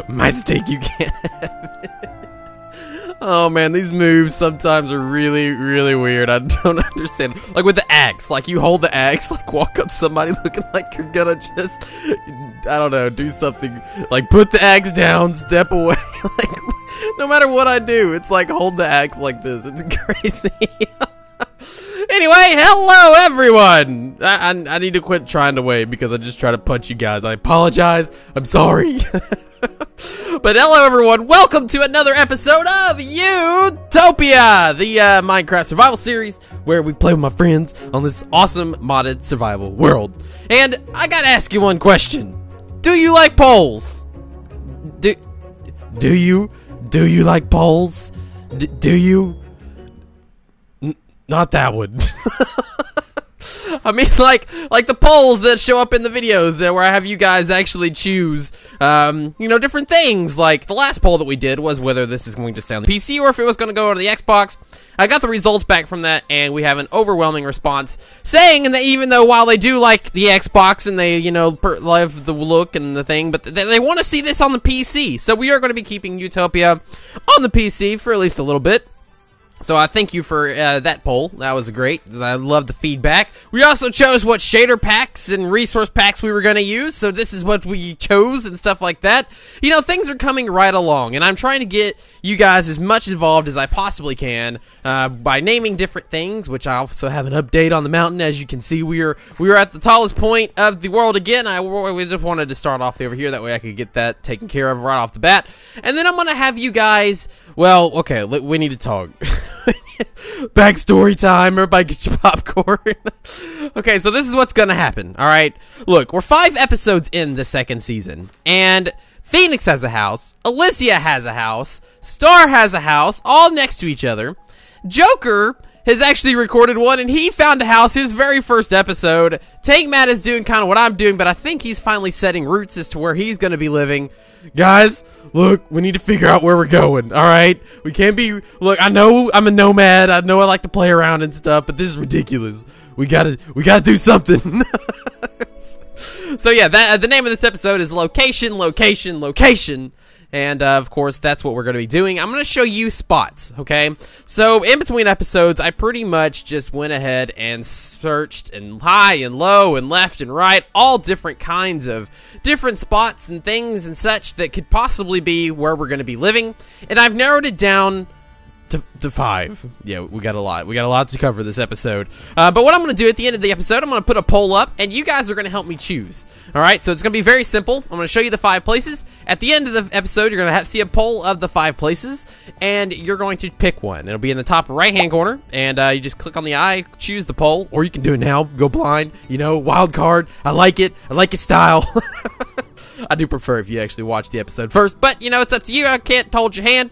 My steak, you can't have it. Oh man, these moves sometimes are really, really weird. I don't understand. Like with the axe, like you hold the axe, like walk up to somebody looking like you're gonna just, I don't know, do something. Like put the axe down, step away. Like no matter what I do, it's like hold the axe like this. It's crazy. Anyway, hello everyone! I need to quit trying to wave because I just try to punch you guys. I apologize. I'm sorry. But hello everyone, welcome to another episode of Youtopia, the Minecraft survival series where we play with my friends on this awesome modded survival world. And I gotta ask you one question. Do you like poles? Do you like poles? Do you? Not that one. I mean, like the polls that show up in the videos that where I have you guys actually choose, you know, different things. Like the last poll that we did was whether this is going to stay on the PC or if it was going to go to the Xbox. I got the results back from that, and we have an overwhelming response saying that even though while they do like the Xbox and they, you know, love the look and the thing, but they want to see this on the PC. So we are going to be keeping Youtopia on the PC for at least a little bit. So I thank you for that poll. That was great. I love the feedback. We also chose what shader packs and resource packs we were going to use. So this is what we chose and stuff like that. You know, things are coming right along. And I'm trying to get you guys as much involved as I possibly can by naming different things, which I also have an update on the mountain. As you can see, we are at the tallest point of the world again. We just wanted to start off over here. That way I could get that taken care of right off the bat. And then I'm going to have you guys... Well, okay, we need to talk. Backstory time. Everybody get your popcorn. Okay, so this is what's gonna happen, alright? Look, we're 5 episodes in the second season, and Phoenix has a house, Alicia has a house, Star has a house, all next to each other. Joker has actually recorded one, and he found a house his very first episode. Tank Matt is doing kind of what I'm doing, but I think he's finally setting roots as to where he's gonna be living. Guys, look, we need to figure out where we're going, alright? We can't be... Look, I know I'm a nomad, I know I like to play around and stuff, but this is ridiculous. We gotta do something. So yeah, the name of this episode is Location, Location, Location. And, of course, that's what we're going to be doing. I'm going to show you spots, okay? So, in between episodes, I pretty much just went ahead and searched and high and low and left and right, all different kinds of different spots and things and such that could possibly be where we're going to be living. And I've narrowed it down to 5. Yeah, we got a lot. We got a lot to cover this episode. But what I'm going to do at the end of the episode, I'm going to put a poll up, and you guys are going to help me choose. Alright, so it's going to be very simple. I'm going to show you the 5 places. At the end of the episode, you're going to see a poll of the 5 places, and you're going to pick one. It'll be in the top right-hand corner, and you just click on the eye, choose the poll, or you can do it now. Go blind. You know, wild card. I like it. I like your style. I do prefer if you actually watch the episode first, but, you know, it's up to you. I can't hold your hand.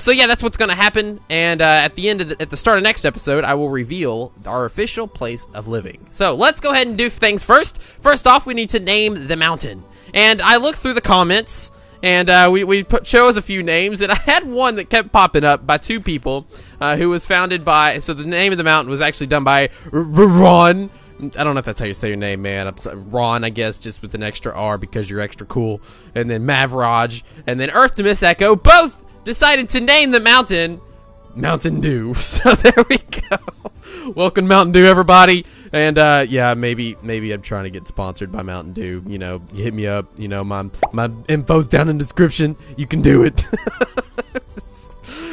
So yeah, that's what's going to happen, and at the start of next episode, I will reveal our official place of living. So let's go ahead and do things first. First off, we need to name the mountain, and I looked through the comments, and we chose a few names, and I had one that kept popping up by 2 people who was founded by, so the name of the mountain was actually done by Ron. I don't know if that's how you say your name, man. I'm sorry, Ron, I guess, just with an extra R because you're extra cool. And then Mavraj, and then Earth to Miss Echo, both decided to name the mountain Mountain Dew. So there we go. Welcome Mountain Dew, everybody. And yeah, maybe I'm trying to get sponsored by Mountain Dew. You know, you hit me up. You know, my info's down in the description. You can do it.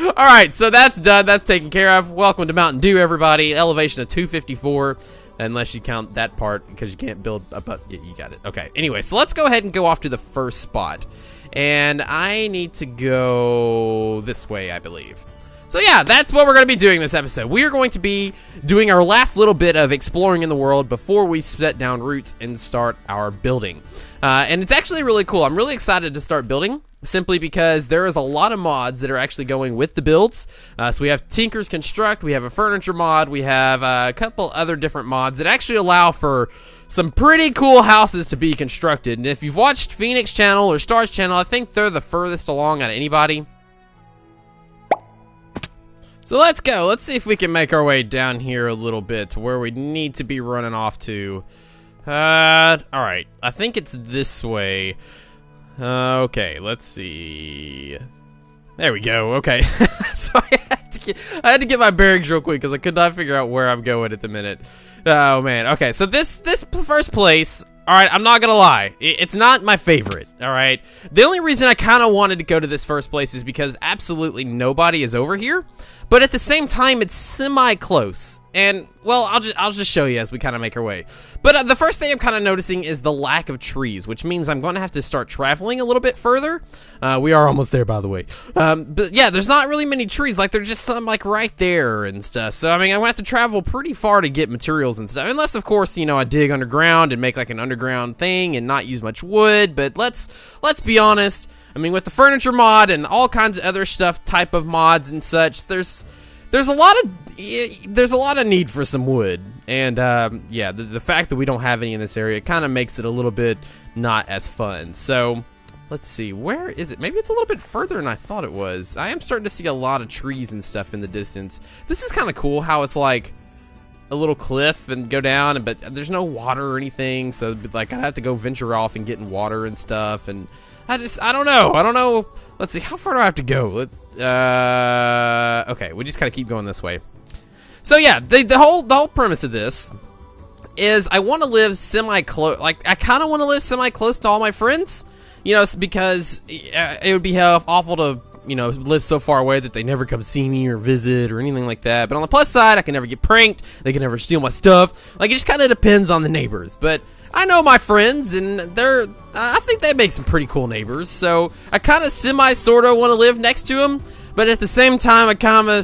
All right, so that's done. That's taken care of. Welcome to Mountain Dew, everybody. Elevation of 254. Unless you count that part, because you can't build up. Yeah, you got it. Okay, anyway, so let's go ahead and go off to the first spot. And I need to go this way, I believe. So yeah, that's what we're going to be doing this episode. We are going to be doing our last little bit of exploring in the world before we set down roots and start our building. And it's actually really cool. I'm really excited to start building, simply because there is a lot of mods that are actually going with the builds. So we have Tinker's Construct, we have a furniture mod, we have a couple other different mods that actually allow for some pretty cool houses to be constructed. And if you've watched Phoenix channel or Star's channel, I think they're the furthest along out of anybody. So let's go. Let's see if we can make our way down here a little bit to where we need to be running off to. Alright. I think it's this way. Okay, let's see. There we go. Okay. Sorry, I had to get my bearings real quick because I could not figure out where I'm going at the minute. Oh man. Okay, so this first place. All right, I'm not gonna lie. It's not my favorite. All right. The only reason I kind of wanted to go to this first place is because absolutely nobody is over here, but at the same time, it's semi-close. And well, I'll just show you as we kind of make our way. But the first thing I'm kind of noticing is the lack of trees, which means I'm going to have to start traveling a little bit further. We are almost there, by the way. But yeah, there's not really many trees. Like, there's just some like right there and stuff. So I mean, I'm gonna have to travel pretty far to get materials and stuff. Unless, of course, you know, I dig underground and make like an underground thing and not use much wood. But let's be honest. I mean, with the furniture mod and all kinds of other stuff, type of mods and such, there's a lot of need for some wood, and yeah, the fact that we don't have any in this area kind of makes it a little bit not as fun. So let's see, where is it? Maybe it's a little bit further than I thought it was. I am starting to see a lot of trees and stuff in the distance. This is kind of cool how it's like a little cliff and go down, but there's no water or anything, so like I have to go venture off and get in water and stuff, and I don't know. Let's see, how far do I have to go? Okay, we just kind of keep going this way. So yeah, the whole premise of this is I want to live semi-close. Like, I kind of want to live semi-close to all my friends, you know, because it would be awful to, you know, live so far away that they never come see me or visit or anything like that. But on the plus side, I can never get pranked. They can never steal my stuff. Like, it just kind of depends on the neighbors. But I know my friends, and I think they make some pretty cool neighbors. So I kind of sort of want to live next to them, but at the same time, I kind of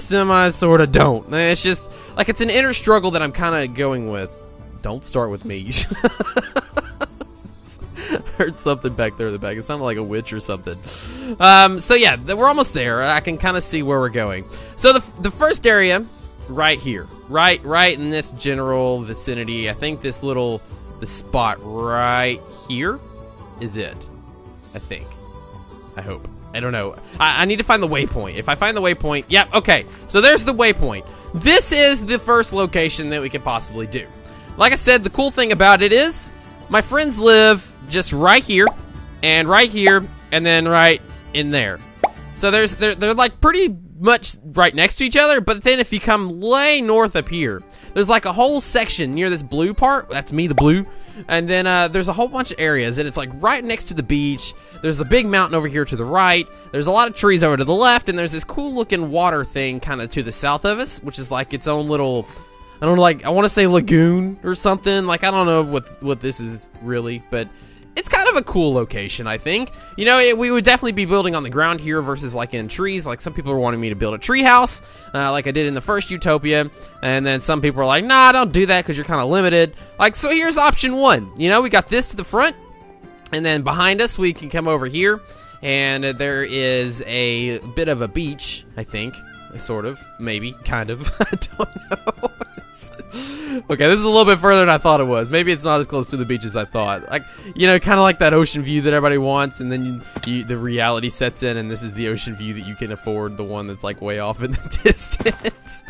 sort of don't. And it's just like it's an inner struggle that I'm kind of going with. Don't start with me. Heard something back there in the back. It sounded like a witch or something. So yeah, we're almost there. I can kind of see where we're going. So the first area, right here, right in this general vicinity. I think the spot right here is it. I think. I hope. I don't know. I need to find the waypoint. If I find the waypoint, yep, okay. So there's the waypoint. This is the first location that we could possibly do. Like I said, the cool thing about it is my friends live just right here, and then right in there. So they're like pretty much right next to each other, but then if you come way north up here, there's like a whole section near this blue part. That's me, the blue. And then there's a whole bunch of areas, and it's like right next to the beach. There's a big mountain over here to the right. There's a lot of trees over to the left, and there's this cool looking water thing kind of to the south of us, which is like its own little, I don't know, like, I want to say lagoon or something. Like, I don't know what this is really, but it's kind of a cool location, I think. You know, we would definitely be building on the ground here versus like in trees. Like, some people are wanting me to build a tree house, like I did in the first Youtopia. And then some people are like, nah, don't do that because you're kind of limited. Like, so here's option one. You know, we got this to the front, and then behind us we can come over here, and there is a bit of a beach, I think. Sort of, maybe, kind of. I don't know. Okay, this is a little bit further than I thought it was. Maybe it's not as close to the beach as I thought. Like, you know, kind of like that ocean view that everybody wants, and then the reality sets in, and this is the ocean view that you can afford, the one that's like way off in the distance.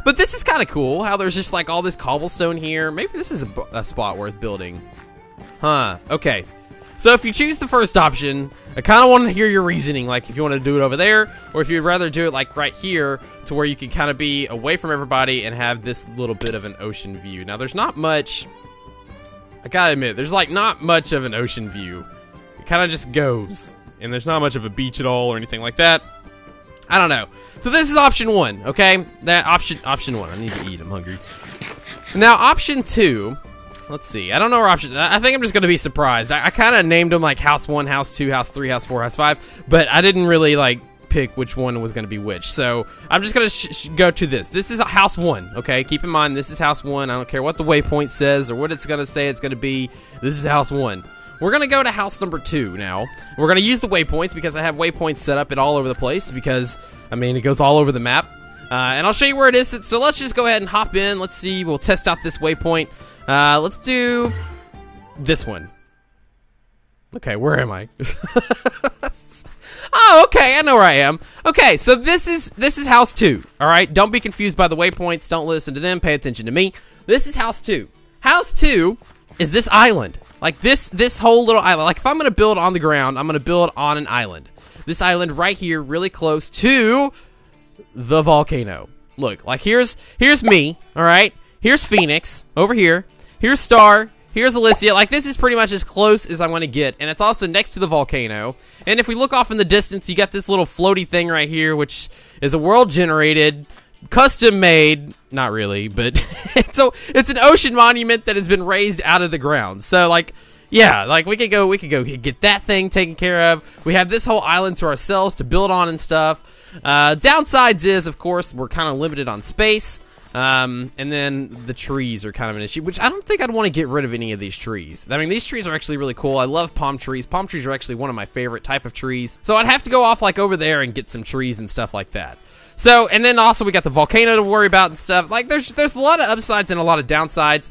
But this is kind of cool, how there's just like all this cobblestone here. Maybe this is a spot worth building. Huh, okay. So if you choose the first option, I kind of want to hear your reasoning, like if you want to do it over there, or if you'd rather do it like right here, to where you can kind of be away from everybody and have this little bit of an ocean view. Now, there's not much, I gotta admit, there's like not much of an ocean view. It kind of just goes, and there's not much of a beach at all or anything like that. I don't know. So this is option one, okay? That option one. I need to eat, I'm hungry. Now, option two, let's see. I don't know where option. I think I'm just gonna be surprised. I kind of named them like house 1, house 2, house 3, house 4, house 5, but I didn't really like pick which one was gonna be which. So I'm just gonna go to this. This is house 1. Okay, keep in mind this is house 1. I don't care what the waypoint says or what it's gonna say it's gonna be. This is house 1. We're gonna go to house number 2 now. We're gonna use the waypoints because I have waypoints set up all over the place because I mean it goes all over the map. And I'll show you where it is. So let's just go ahead and hop in. Let's see. We'll test out this waypoint. Let's do this one. Okay, where am I? Oh, okay, I know where I am. Okay, so this is house 2. All right, don't be confused by the waypoints. Don't listen to them. Pay attention to me. This is house 2. House 2 is this island. Like this whole little island. Like if I'm gonna build on the ground, I'm gonna build on an island. This island right here, really close to the volcano. Look, like here's me, all right? Here's Phoenix over here. Here's Star. Here's Alicia. Like this is pretty much as close as I'm going to get, and it's also next to the volcano. And if we look off in the distance, you got this little floaty thing right here, which is a world-generated, custom-made. Not really, but it's an ocean monument that has been raised out of the ground. So like, yeah, like we could go get that thing taken care of. We have this whole island to ourselves to build on and stuff. Downsides is, of course, we're kind of limited on space. And then the trees are kind of an issue, which I don't think I'd want to get rid of any of these trees. I mean, these trees are actually really cool. I love palm trees. Palm trees are actually one of my favorite type of trees. So I'd have to go off like over there and get some trees and stuff like that. So, and then also we got the volcano to worry about and stuff. Like there's a lot of upsides and a lot of downsides.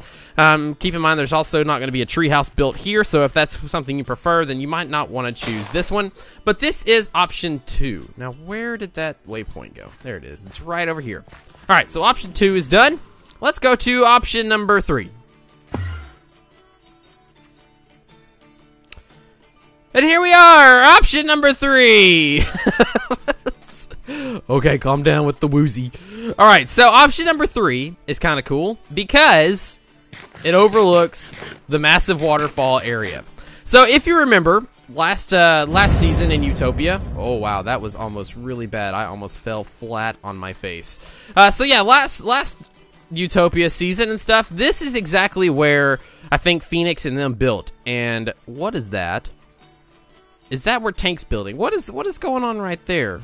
Keep in mind there's also not going to be a tree house built here, so if that's something you prefer, then you might not want to choose this one. But this is option 2. Now, where did that waypoint go? There it is. It's right over here. All right, so option 2 is done. Let's go to option number 3. And here we are, option number 3. Okay, calm down with the woozy. All right, so option number 3 is kind of cool because it overlooks the massive waterfall area. So if you remember last season in Youtopia, oh wow, that was almost really bad. I almost fell flat on my face. So yeah, last Youtopia season and stuff. This is exactly where I think Phoenix and them built. And what is that? Is that where Tank's building? What is going on right there?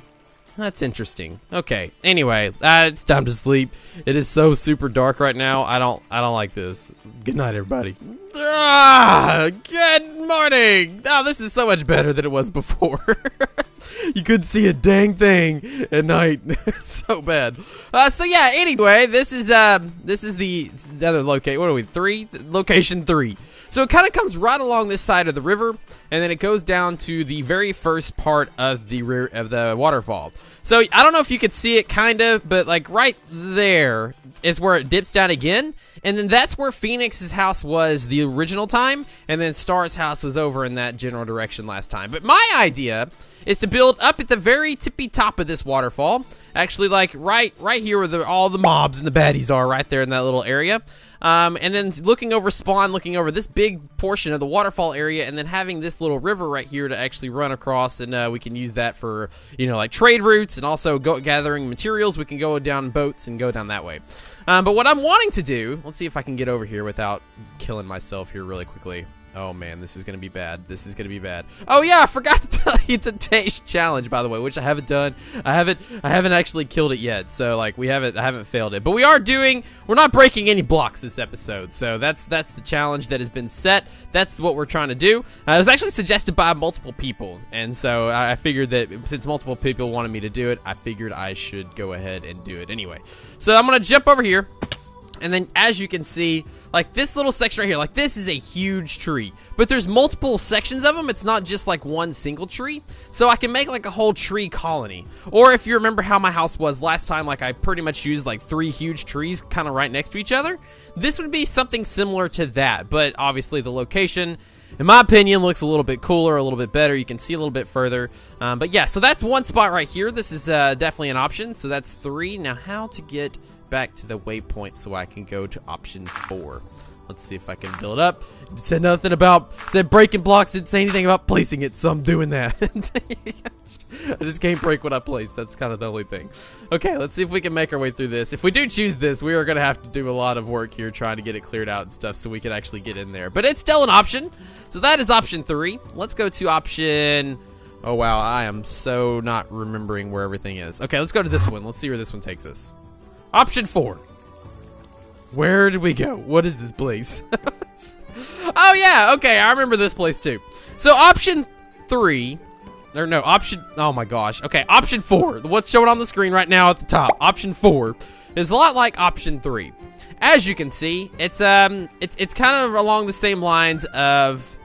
That's interesting. Okay. Anyway, it's time to sleep. It is so super dark right now. I don't like this. Good night, everybody. Good morning. Oh, this is so much better than it was before. You couldn't see a dang thing at night. So bad. So yeah. Anyway, this is the other location. What are we? 3? Location 3. So it kind of comes right along this side of the river, and then it goes down to the very first part of the waterfall. So I don't know if you could see it, kind of, but like right there is where it dips down again, and then that's where Phoenix's house was the original time, and then Star's house was over in that general direction last time. But my idea is to build up at the very tippy top of this waterfall, actually like right here where all the mobs and the baddies are, right there in that little area. And then looking over spawn, looking over this big portion of the waterfall area, and then having this little river right here to actually run across, and we can use that for, you know, like trade routes, and also gathering materials. We can go down boats and go down that way. But what I'm wanting to do, let's see if I can get over here without killing myself here really quickly. Oh man, this is gonna be bad. This is gonna be bad. Oh yeah, I forgot to tell you the taste challenge, by the way, which I haven't done. I haven't actually killed it yet. So like I haven't failed it. But we're not breaking any blocks this episode. So that's the challenge that has been set. That's what we're trying to do. It was actually suggested by multiple people, and so I figured that since multiple people wanted me to do it, I figured I should go ahead and do it anyway. So I'm gonna jump over here. And then, as you can see, like this little section right here, like this is a huge tree. But there's multiple sections of them. It's not just like one single tree. So I can make like a whole tree colony. Or if you remember how my house was last time, like I pretty much used like 3 huge trees kind of right next to each other. This would be something similar to that. But obviously the location, in my opinion, looks a little bit cooler, a little bit better. You can see a little bit further. But yeah, so that's one spot right here. This is definitely an option. So that's 3. Now how to get back to the waypoint so I can go to option 4. Let's see if I can build up. It said nothing about, said breaking blocks, didn't say anything about placing it, so I'm doing that. I just can't break what I place. That's kind of the only thing. Okay, let's see if we can make our way through this. If we do choose this, we are going to have to do a lot of work here trying to get it cleared out and stuff so we can actually get in there. But it's still an option. So that is option 3. Let's go to option... Oh, wow. I am so not remembering where everything is. Okay, let's go to this one. Let's see where this one takes us. Option 4. Where did we go? What is this place? Oh, yeah. Okay, I remember this place, too. So, option 3... Or no, option... Oh, my gosh. Okay, option 4. What's showing on the screen right now at the top. Option 4 is a lot like option 3. As you can see, it's kind of along the same lines of...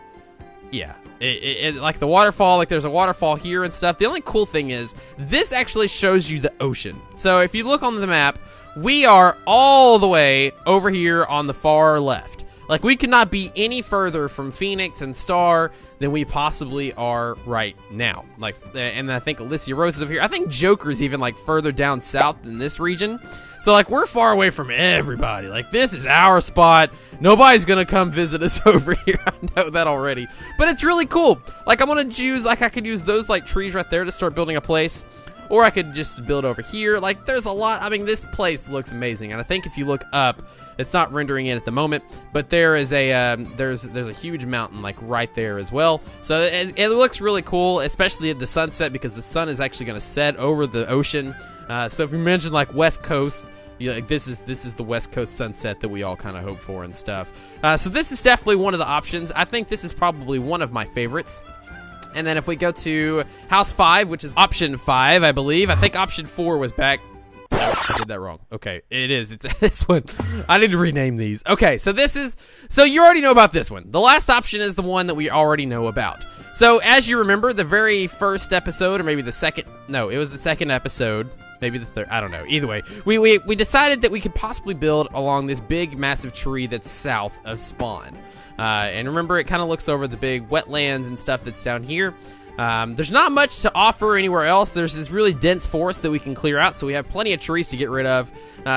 Yeah. Like the waterfall, like there's a waterfall here and stuff. The only cool thing is, this actually shows you the ocean. So if you look on the map, we are all the way over here on the far left. Like, we could not be any further from Phoenix and Star than we possibly are right now. Like, and I think Alicia Rose is over here. I think Joker's even, like, further down south than this region. So, like, we're far away from everybody. Like, this is our spot. Nobody's gonna come visit us over here. I know that already. But it's really cool. Like, I'm gonna choose, like, I could use those, like, trees right there to start building a place. Or I could just build over here. Like, there's a lot. I mean, this place looks amazing. And I think if you look up, it's not rendering in at the moment, but there is a, there's a huge mountain, like, right there as well. So it looks really cool, especially at the sunset, because the sun is actually going to set over the ocean. So if you mention, like, West Coast, like, this is the West Coast sunset that we all kind of hope for and stuff. So this is definitely one of the options. I think this is probably one of my favorites. And then if we go to House 5, which is option 5, I believe. I think option 4 was back. No, I did that wrong. Okay, it is. It's this one. I need to rename these. Okay, so this is... So you already know about this one. The last option is the one that we already know about. So as you remember, the very first episode, or maybe the second... No, it was the second episode. Maybe the third. I don't know. Either way, we decided that we could possibly build along this big, massive tree that's south of spawn. And remember, it kind of looks over the big wetlands and stuff that's down here. There's not much to offer anywhere else. There's this really dense forest that we can clear out, so we have plenty of trees to get rid of.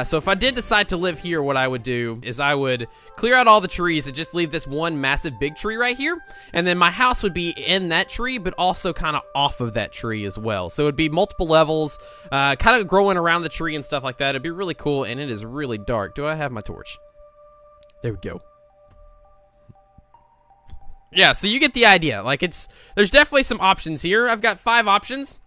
So if I did decide to live here, what I would do is I would clear out all the trees and just leave this one massive big tree right here. And then my house would be in that tree, but also kind of off of that tree as well. So it would be multiple levels, kind of growing around the tree and stuff like that. It'd be really cool, and it is really dark. Do I have my torch? There we go. Yeah, so you get the idea. Like, there's definitely some options here. I've got 5 options.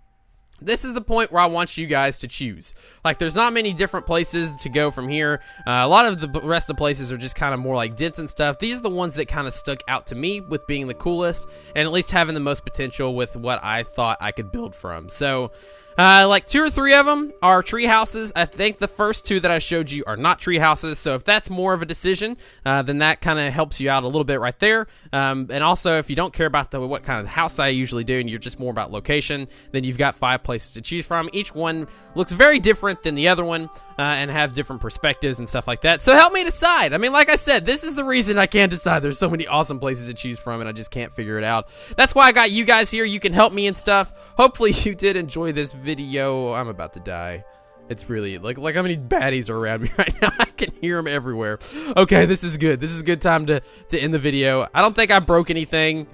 This is the point where I want you guys to choose. Like, there's not many different places to go from here. A lot of the rest of the places are just kind of more like dense and stuff. These are the ones that kind of stuck out to me with being the coolest and at least having the most potential with what I thought I could build from. So, like 2 or 3 of them are tree houses. I think the first 2 that I showed you are not tree houses. So if that's more of a decision, then that kind of helps you out a little bit right there. And also, if you don't care about what kind of house I usually do and you're just more about location, then you've got 5 places to choose from. Each one looks very different than the other one and have different perspectives and stuff like that. So help me decide. I mean, like I said, this is the reason I can't decide. There's so many awesome places to choose from and I just can't figure it out. That's why I got you guys here. You can help me and stuff. Hopefully you did enjoy this video. I'm about to die. It's really like how many baddies are around me right now. I can hear them everywhere. Okay, this is good. This is a good time to end the video. I don't think I broke anything.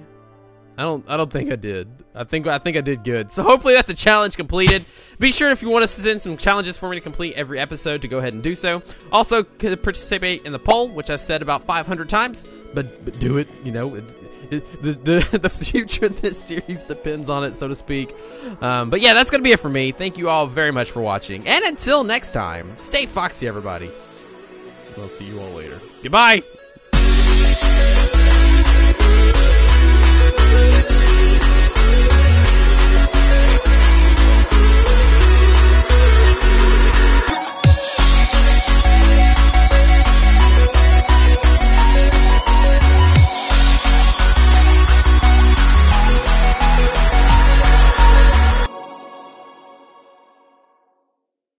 I don't think I did. I think I did good. So hopefully that's a challenge completed. Be sure if you want to send some challenges for me to complete every episode to go ahead and do so. Also, participate in the poll, which I've said about 500 times, but do it. You know, the future of this series depends on it, so to speak. But yeah, that's gonna be it for me. Thank you all very much for watching, and until next time, stay foxy, everybody. I'll see you all later. Goodbye.